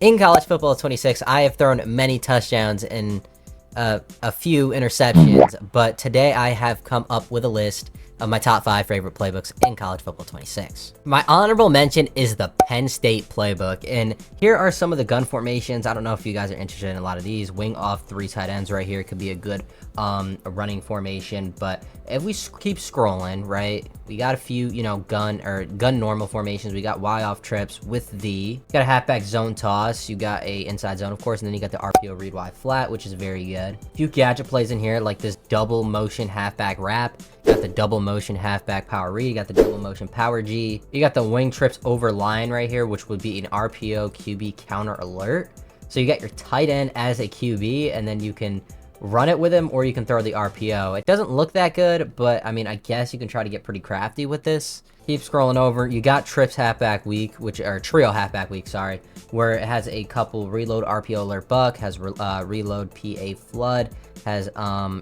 In college football 26, I have thrown many touchdowns and a few interceptions, but today I have come up with a list of my top 5 favorite playbooks in college football 26. My honorable mention is the Penn State playbook, and here are some of the gun formations. I don't know if you guys are interested in a lot of these. Wing off 3 tight ends right here could be a good running formation, but if we keep scrolling, right, we got a few, gun normal formations. We got Y off trips with you got a halfback zone toss, you got a inside zone, of course, and then you got the RPO read Y flat, which is very good. A few gadget plays in here, like this double motion halfback wrap. You got the double motion halfback power read, you got the double motion power G. You got the wing trips over line right here, which would be an RPO QB counter alert. So you got your tight end as a QB, and then you can run it with him, or you can throw the RPO. It doesn't look that good, but I mean, I guess you can try to get pretty crafty with this. Keep scrolling over. You got trips halfback week, or trio halfback week, sorry, where it has a couple reload RPO alert buck, has reload PA flood, has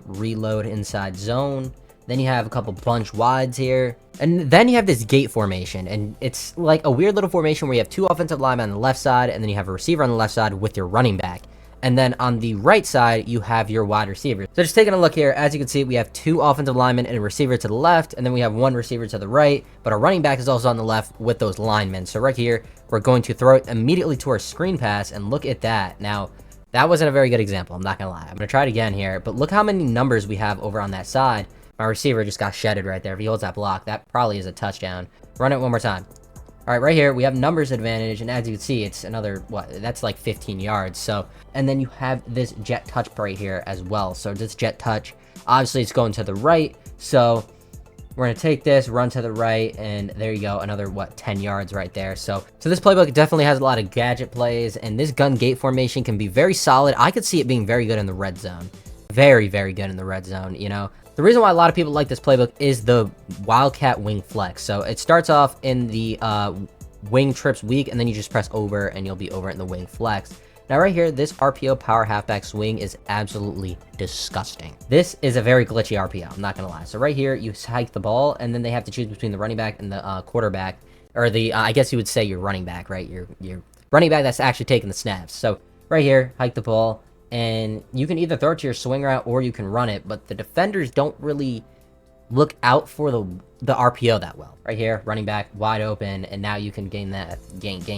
reload inside zone. Then you have a couple bunch wides here. And then you have this gate formation, and it's like a weird little formation where you have 2 offensive linemen on the left side, and then you have a receiver on the left side with your running back. And then on the right side, you have your wide receiver. So just taking a look here, as you can see, we have 2 offensive linemen and a receiver to the left, and then we have 1 receiver to the right, but our running back is also on the left with those linemen. So right here, we're going to throw it immediately to our screen pass, and look at that. Now, that wasn't a very good example, I'm not gonna lie. I'm gonna try it again here, but look how many numbers we have over on that side. My receiver just got shedded right there. If he holds that block, that probably is a touchdown. Run it one more time. All right, right here, we have numbers advantage, and as you can see, it's another, that's like 15 yards. So, and then you have this jet touch right here as well. So this jet touch, obviously it's going to the right. So we're gonna take this, run to the right, and there you go, another, 10 yards right there. So this playbook definitely has a lot of gadget plays, and this gun gate formation can be very solid. I could see it being very good in the red zone. Very, very good in the red zone, The reason why a lot of people like this playbook is the Wildcat wing flex. So it starts off in the wing trips weak, and then you just press over and you'll be over in the wing flex. Now right here, this RPO power halfback swing is absolutely disgusting. This is a very glitchy RPO, I'm not gonna lie. So right here, you hike the ball, and then they have to choose between the running back and the quarterback, or the, I guess you would say your running back, right? Your running back that's actually taking the snaps. So right here, hike the ball, and you can either throw it to your swing route or you can run it, but the defenders don't really look out for the RPO that well. Right here, running back wide open, and now you can gain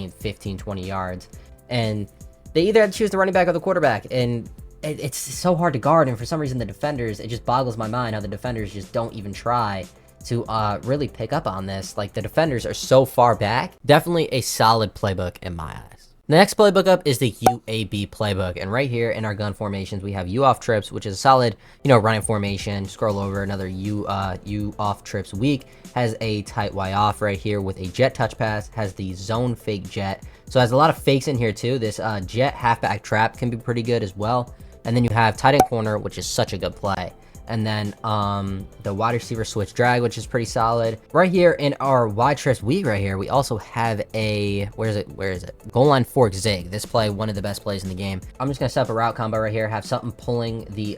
15, 20 yards. And they either have to choose the running back or the quarterback, and it's so hard to guard, and for some reason the defenders, it just boggles my mind how the defenders just don't even try to really pick up on this. Like, the defenders are so far back. Definitely a solid playbook in my eyes. The next playbook up is the UAB playbook, and right here in our gun formations, we have U off trips, which is a solid, running formation. Scroll over, another U off trips weak, has a tight Y off right here with a jet touch pass, has the zone fake jet. So it has a lot of fakes in here too. This jet halfback trap can be pretty good as well. And then you have tight end corner, which is such a good play. And then the wide receiver switch drag, which is pretty solid. Right here in our wide trips week right here, we also have a, where is it? Goal line fork zig. This play, one of the best plays in the game. I'm just gonna set up a route combo right here, have something pulling the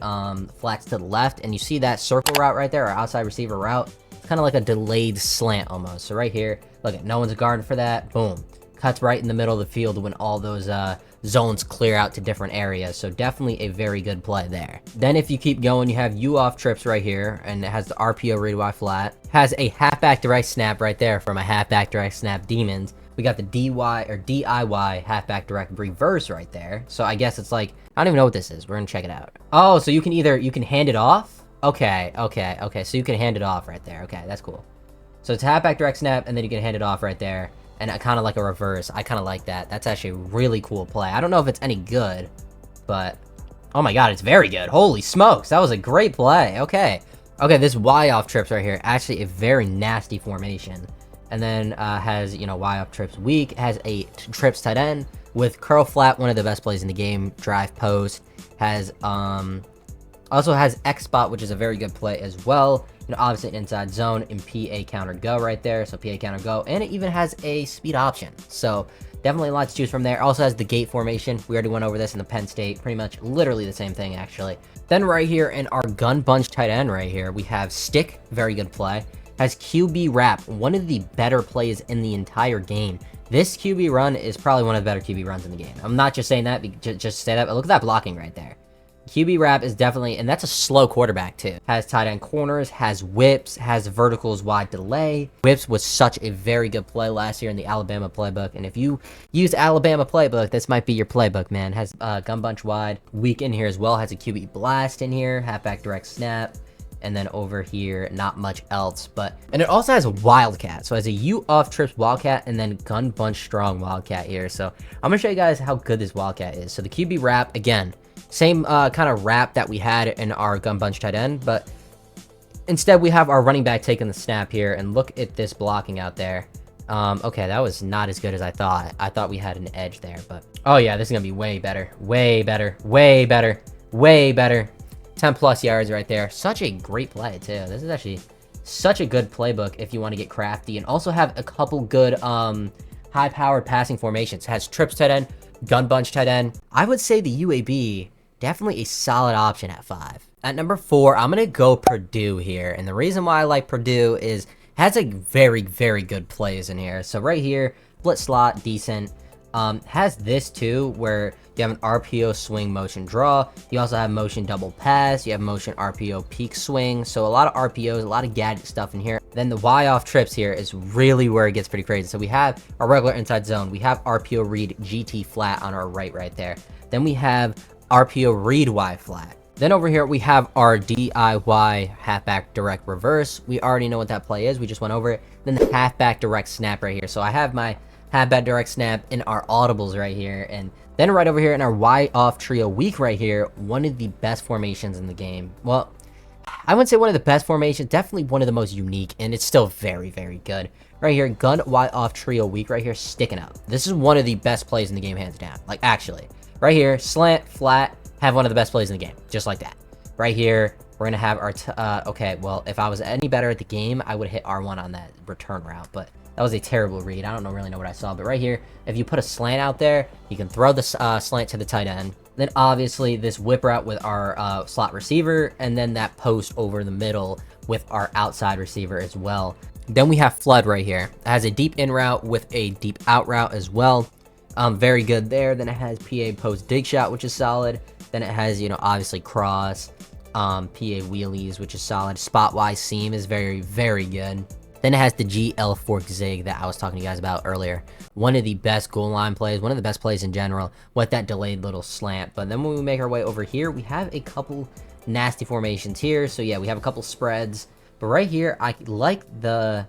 flats to the left, and you see that circle route right there, our outside receiver route. It's kind of like a delayed slant almost. So right here, look at, no one's guarding for that. Boom. Cuts right in the middle of the field when all those zones clear out to different areas. So definitely a very good play there. Then if you keep going, you have U off trips right here, and it has the RPO read Y flat. Has a halfback direct snap right there from a halfback direct snap demons. We got the DY or DIY halfback direct reverse right there. So I guess it's like, I don't even know what this is. We're gonna check it out. Oh, so you can hand it off? Okay. So you can hand it off right there. Okay, that's cool. So it's halfback direct snap, and then you can hand it off right there. And kind of like a reverse. I kind of like that. That's actually a really cool play. I don't know if it's any good, but oh my god, it's very good. Holy smokes, that was a great play. Okay, this Y off trips right here, actually a very nasty formation. And then has, Y off trips weak, has a trips tight end with curl flat, one of the best plays in the game, drive post, has also has X spot, which is a very good play as well. Obviously an inside zone and PA counter go right there. So PA counter go, and it even has a speed option. So definitely a lot to choose from there. Also has the gate formation. We already went over this in the Penn State. Pretty much literally the same thing, actually. Then right here in our gun bunch tight end right here, we have stick, very good play. has QB wrap, one of the better plays in the entire game. This QB run is probably one of the better QB runs in the game. I'm not just saying that, just to say that, but look at that blocking right there. QB wrap is definitely, and that's a slow quarterback too. Has tight end corners, has whips, has verticals wide delay. Whips was such a very good play last year in the Alabama playbook. And if you use Alabama playbook, this might be your playbook, man. Has gun bunch wide, weak in here as well. Has a QB blast in here, halfback direct snap. And then over here, not much else. And it also has a wildcat. So it has a U off trips wildcat and then gun bunch strong wildcat here. So I'm gonna show you guys how good this wildcat is. So the QB wrap, again, same kind of wrap that we had in our gun bunch tight end, but instead we have our running back taking the snap here, and look at this blocking out there. Okay, that was not as good as I thought. I thought we had an edge there, but oh yeah, this is gonna be way better, way better, way better, way better. 10 plus yards right there. Such a great play too. This is actually such a good playbook if you want to get crafty and also have a couple good high powered passing formations. It has trips tight end, gun bunch tight end. I would say the UAB, definitely a solid option at 5. At number 4, I'm going to go Purdue here. And the reason why I like Purdue is has a very, very good plays in here. So right here, split slot, decent. Has this too, where you have an RPO swing motion draw. You also have motion double pass. You have motion RPO peak swing. So a lot of RPOs, a lot of gadget stuff in here. Then the Y off trips here is really where it gets pretty crazy. So we have our regular inside zone. We have RPO read GT flat on our right there. Then we have RPO read Y flat. Then over here, we have our DIY halfback direct reverse. We already know what that play is. We just went over it. Then the halfback direct snap right here. So I have my halfback direct snap in our audibles right here. And then right over here in our Y off trio weak right here, one of the best formations in the game. Well, I wouldn't say one of the best formations, definitely one of the most unique, and it's still very, very good. Right here, gun Y off trio weak right here, sticking up. This is one of the best plays in the game, hands down. Like, actually. Right here, slant, flat, have one of the best plays in the game. Just like that. Right here, we're going to have our... okay, well, if I was any better at the game, I would hit R1 on that return route, but that was a terrible read. I don't really know what I saw, but right here, if you put a slant out there, you can throw the slant to the tight end. Then obviously this whip route with our slot receiver, and then that post over the middle with our outside receiver as well. Then we have flood right here. It has a deep in route with a deep out route as well. Very good there. Then it has PA post dig shot, which is solid. Then it has, you know, obviously cross, PA wheelies, which is solid. Spot wise seam is very, very good. Then it has the GL fork zig that I was talking to you guys about earlier. One of the best goal line plays, one of the best plays in general with that delayed little slant. But then when we make our way over here, we have a couple nasty formations here. So yeah, we have a couple spreads. But right here, I like the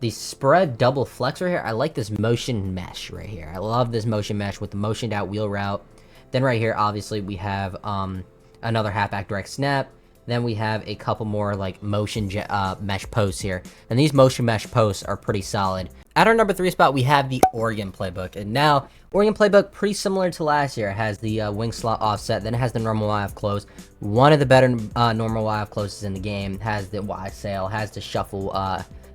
spread double flex right here. I like this motion mesh right here. I love this motion mesh with the motioned out wheel route. Then right here, obviously, we have another halfback direct snap. Then we have a couple more like motion mesh posts here. And these motion mesh posts are pretty solid. At our number 3 spot, we have the Oregon playbook. And now, Oregon playbook, pretty similar to last year. It has the wing slot offset. Then it has the normal Y off close. One of the better normal Y off closes in the game. It has the Y sail, has the shuffle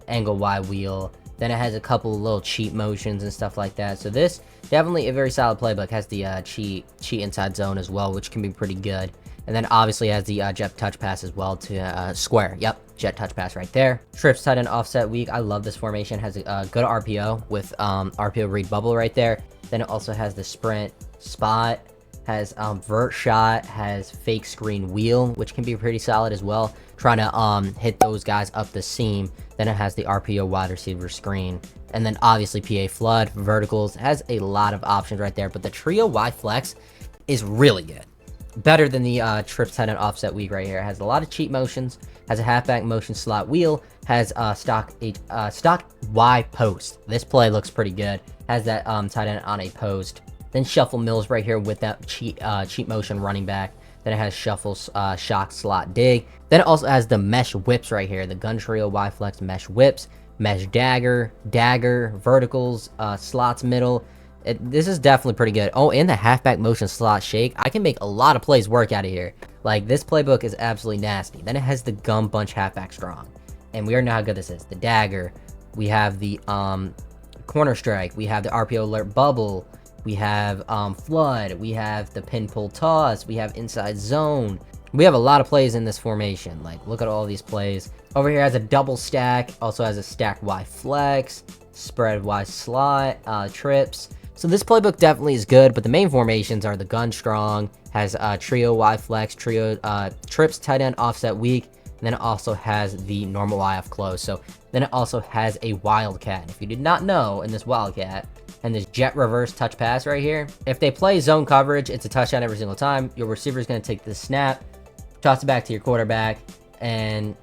angle Y wheel. Then it has a couple little cheat motions and stuff like that. So this, definitely a very solid playbook. Has the cheat inside zone as well, which can be pretty good. And then obviously has the jet touch pass as well to square. Yep, jet touch pass right there. Trips tight end offset weak. I love this formation. Has a good RPO with RPO read bubble right there. Then it also has the sprint spot. Has vert shot. Has fake screen wheel, which can be pretty solid as well. Trying to hit those guys up the seam. Then it has the RPO wide receiver screen. And then obviously PA flood, verticals. Has a lot of options right there. But the trio Y flex is really good. Better than the trips tight end offset weak right here. Has a lot of cheat motions. Has a halfback motion slot wheel. Has stock Y post. This play looks pretty good. Has that tight end on a post. Then shuffle mills right here with that cheat motion running back. Then it has shuffle shock slot dig. Then it also has the mesh whips right here. The gun trio Y flex mesh whips, mesh dagger, verticals, slots middle. This is definitely pretty good. Oh, and the halfback motion slot shake. I can make a lot of plays work out of here. Like, this playbook is absolutely nasty. Then it has the gum bunch halfback strong. And we already know how good this is. The dagger. We have the corner strike. We have the RPO alert bubble. We have flood. We have the pin pull toss. We have inside zone. We have a lot of plays in this formation. Like, look at all these plays. Over here has a double stack, also has a stack Y flex, spread Y slot, trips. So this playbook definitely is good, but the main formations are the gun strong, has trio Y flex, trio trips, tight end, offset weak, and then it also has the normal Y off close. So then it also has a wildcat. If you did not know, in this wildcat, and this jet reverse touch pass right here, if they play zone coverage, it's a touchdown every single time. Your receiver is going to take the snap, toss it back to your quarterback, and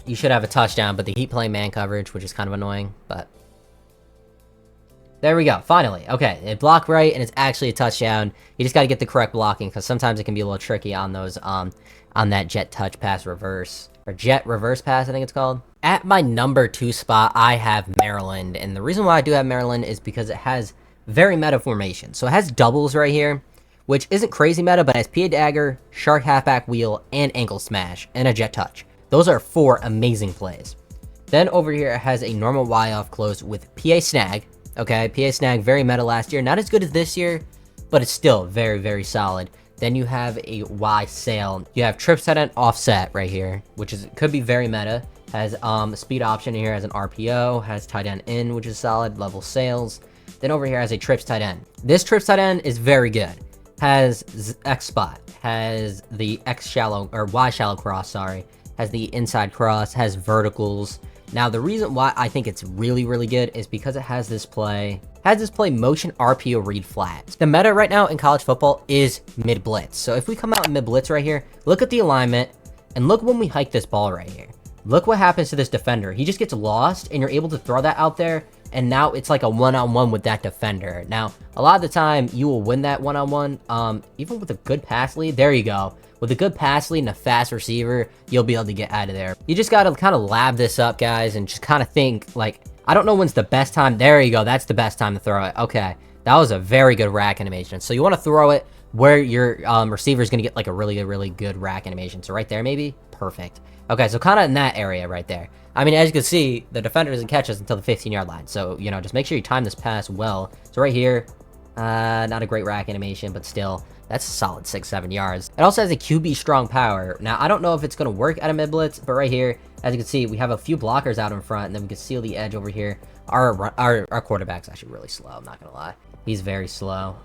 you should have a touchdown, but they keep playing man coverage, which is kind of annoying, but there we go. Finally. Okay, it blocked right, and it's actually a touchdown. You just got to get the correct blocking, because sometimes it can be a little tricky on those, on that jet touch pass reverse, or jet reverse pass, I think it's called. At my number 2 spot, I have Maryland, and the reason why I do have Maryland is because it has very meta formation. So it has doubles right here, which isn't crazy meta, but it has PA dagger, shark halfback wheel, and ankle smash, and a jet touch. Those are 4 amazing plays. Then over here, it has a normal Y off close with PA snag. Okay, PA snag, very meta last year. Not as good as this year, but it's still very, very solid. Then you have a Y sail. You have trips tight end offset right here, which could be very meta. Has speed option here, has an RPO, has tight end in, which is solid, level sails. Then over here has a trips tight end. This trips tight end is very good. Has X spot, has the X shallow, or Y shallow cross, sorry. Has the inside cross, has verticals. Now, the reason why I think it's really, really good is because it has this play motion RPO read flat. The meta right now in college football is mid blitz. So if we come out in mid blitz right here, look at the alignment, and look when we hike this ball right here. Look what happens to this defender. He just gets lost, and you're able to throw that out there, and now it's like a one-on-one with that defender. Now, a lot of the time, you will win that one-on-one, even with a good pass lead. There you go. With a good pass lead and a fast receiver, you'll be able to get out of there. You just got to kind of lab this up, guys, and just kind of think, like, I don't know when's the best time. There you go. That's the best time to throw it. Okay. That was a very good rack animation. So you want to throw it where your receiver is going to get, like, a really, really good rack animation. So right there, maybe? Perfect. Okay, so kind of in that area right there. I mean, as you can see, the defender doesn't catch us until the 15-yard line. So, you know, just make sure you time this pass well. So right here, not a great rack animation, but still, that's a solid 6-7 yards. It also has a QB strong power. Now, I don't know if it's going to work at a mid blitz, but right here, as you can see, we have a few blockers out in front, and then we can seal the edge over here. Our quarterback's actually really slow, I'm not going to lie. He's very slow.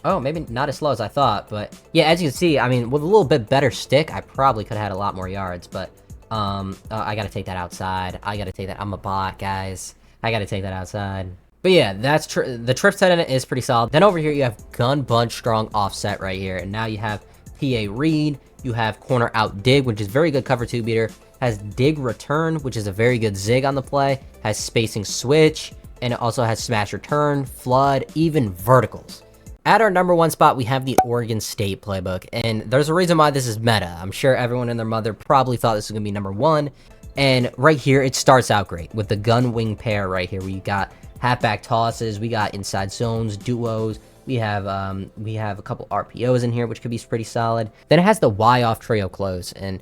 Oh, maybe not as slow as I thought, but yeah, as you can see, I mean, with a little bit better stick, I probably could have had a lot more yards, but I gotta take that outside. I gotta take that. I'm a bot, guys. I gotta take that outside. But yeah, that's the trip tight end is pretty solid. Then over here, you have gun bunch strong offset right here, and now you have PA read. You have corner out dig, which is very good cover 2 beater. Has dig return, which is a very good zig on the play. Has spacing switch, and it also has smash return, flood, even verticals. At our number 1 spot, we have the Oregon State playbook, and there's a reason why this is meta. I'm sure everyone and their mother probably thought this was going to be number 1, and right here, it starts out great with the gun wing pair right here, where you got halfback tosses, we got inside zones, duos, we have a couple RPOs in here, which could be pretty solid. Then it has the Y off trio close, and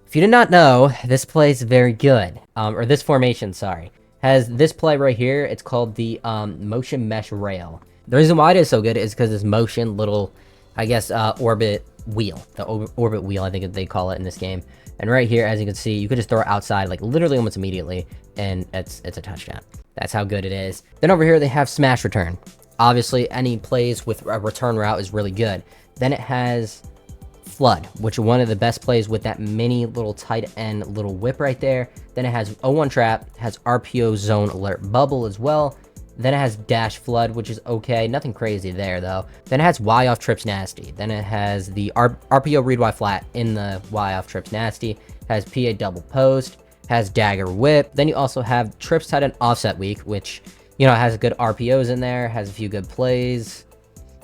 if you did not know, this play is very good, or this formation, sorry, has this play right here. It's called the motion mesh rail. The reason why it is so good is because this motion little, I guess, orbit wheel. The orbit wheel, I think they call it in this game. And right here, as you can see, you could just throw it outside, like, literally almost immediately, and it's a touchdown. That's how good it is. Then over here, they have smash return. Obviously, any plays with a return route is really good. Then it has flood, which is one of the best plays with that mini little tight end little whip right there. Then it has 0-1 trap, has RPO zone alert bubble as well. Then it has dash flood, which is okay. Nothing crazy there, though. Then it has Y off trips nasty. Then it has the RPO read Y flat in the Y off trips nasty. Has PA double post. Has dagger whip. Then you also have trips tight end offset weak, which, you know, has good RPOs in there. Has a few good plays.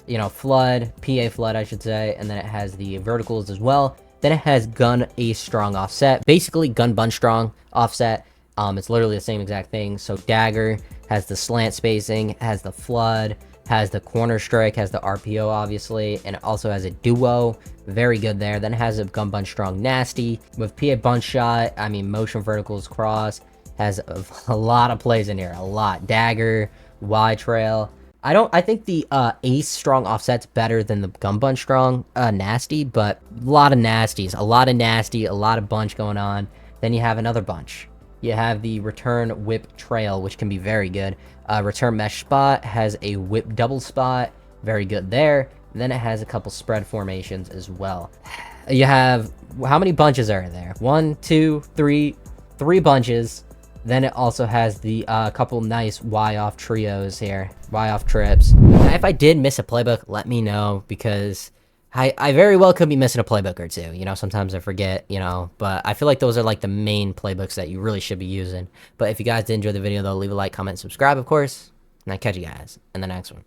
You know, flood. PA flood, I should say. And then it has the verticals as well. Then it has gun ace strong offset. Basically, gun bunch strong offset. It's literally the same exact thing. So dagger has the slant spacing, has the flood, has the corner strike, has the RPO, obviously, and it also has a duo. Very good there. Then it has a gun bunch strong nasty with PA bunch shot. I mean, motion verticals cross. Has a lot of plays in here. A lot. Dagger, Y trail. I think the ace strong offset's better than the gun bunch strong nasty, but a lot of nasties, a lot of nasty, a lot of bunch going on. Then you have another bunch. You have the return whip trail, which can be very good. Return mesh spot has a whip double spot, very good there. And then it has a couple spread formations as well. You have, how many bunches are there? 1, 2, 3, 3 bunches. Then it also has the couple nice Y-off trios here, Y-off trips. Now, if I did miss a playbook, let me know, because I very well could be missing a playbook or two. You know, sometimes I forget, you know, but I feel like those are like the main playbooks that you really should be using. But if you guys did enjoy the video, though, leave a like, comment, subscribe, of course, and I'll catch you guys in the next one.